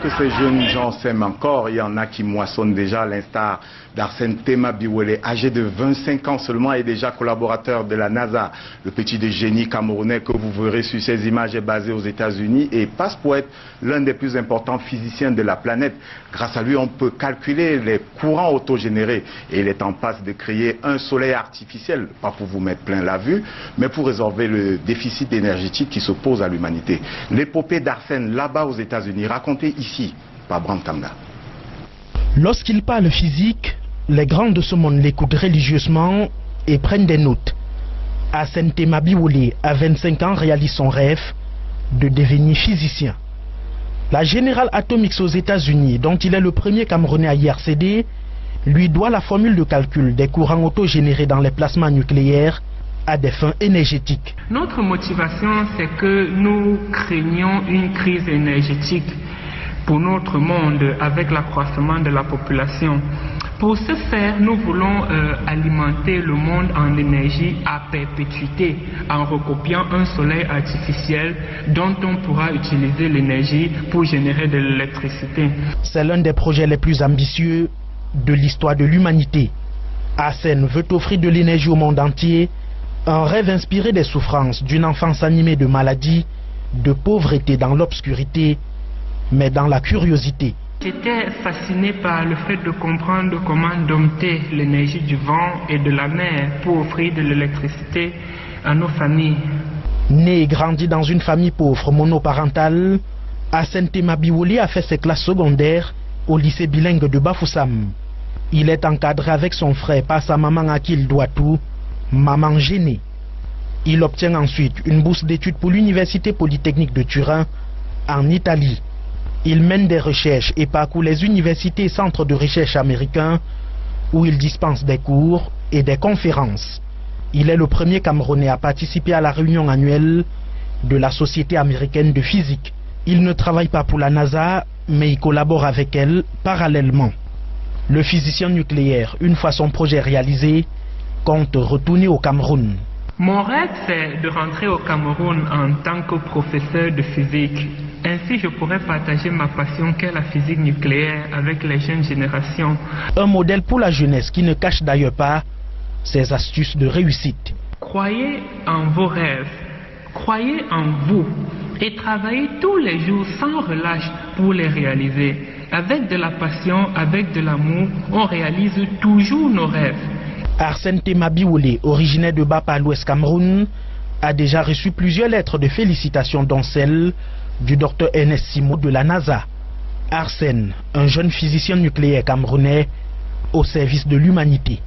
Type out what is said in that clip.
que ces jeunes gens s'aiment encore. Il y en a qui moissonnent déjà, à l'instar d'Arsène Temabiwole, âgé de 25 ans seulement et déjà collaborateur de la NASA. Le petit de génie camerounais que vous verrez sur ces images est basé aux États-Unis et passe pour être l'un des plus importants physiciens de la planète. Grâce à lui, on peut calculer les courants autogénérés et il est en passe de créer un soleil artificiel, pas pour vous mettre plein la vue, mais pour résorber le déficit énergétique qui s'oppose à l'humanité. L'épopée d'Arsène, là-bas aux États-Unis, racontée ici par Bram Tanga. Lorsqu'il parle physique, les grands de ce monde l'écoutent religieusement et prennent des notes. Arsène Temabiwole, à 25 ans, réalise son rêve de devenir physicien. La General Atomics aux États-Unis, dont il est le premier Camerounais à y accéder, lui doit la formule de calcul des courants autogénérés dans les plasmas nucléaires à des fins énergétiques. Notre motivation, c'est que nous craignons une crise énergétique pour notre monde avec l'accroissement de la population. Pour ce faire, nous voulons alimenter le monde en énergie à perpétuité en recopiant un soleil artificiel dont on pourra utiliser l'énergie pour générer de l'électricité. C'est l'un des projets les plus ambitieux de l'histoire de l'humanité. Arsène veut offrir de l'énergie au monde entier, un rêve inspiré des souffrances d'une enfance animée de maladies, de pauvreté dans l'obscurité, mais dans la curiosité. J'étais fasciné par le fait de comprendre comment dompter l'énergie du vent et de la mer pour offrir de l'électricité à nos familles. Né et grandi dans une famille pauvre monoparentale, Arsène Temabiwole a fait ses classes secondaires au lycée bilingue de Bafoussam. Il est encadré avec son frère par sa maman à qui il doit tout, maman gênée. Il obtient ensuite une bourse d'études pour l'Université Polytechnique de Turin, en Italie. Il mène des recherches et parcourt les universités et centres de recherche américains où il dispense des cours et des conférences. Il est le premier Camerounais à participer à la réunion annuelle de la Société américaine de physique. Il ne travaille pas pour la NASA, mais il collabore avec elle parallèlement. Le physicien nucléaire, une fois son projet réalisé, compte retourner au Cameroun. Mon rêve, c'est de rentrer au Cameroun en tant que professeur de physique. Ainsi, je pourrais partager ma passion qu'est la physique nucléaire avec les jeunes générations. Un modèle pour la jeunesse qui ne cache d'ailleurs pas ses astuces de réussite. Croyez en vos rêves, croyez en vous et travaillez tous les jours sans relâche pour les réaliser. Avec de la passion, avec de l'amour, on réalise toujours nos rêves. Arsène Temabiwole, originaire de Bapa à l'Ouest Cameroun, a déjà reçu plusieurs lettres de félicitations dont celle du Dr Ernest Simo de la NASA. Arsène, un jeune physicien nucléaire camerounais au service de l'humanité.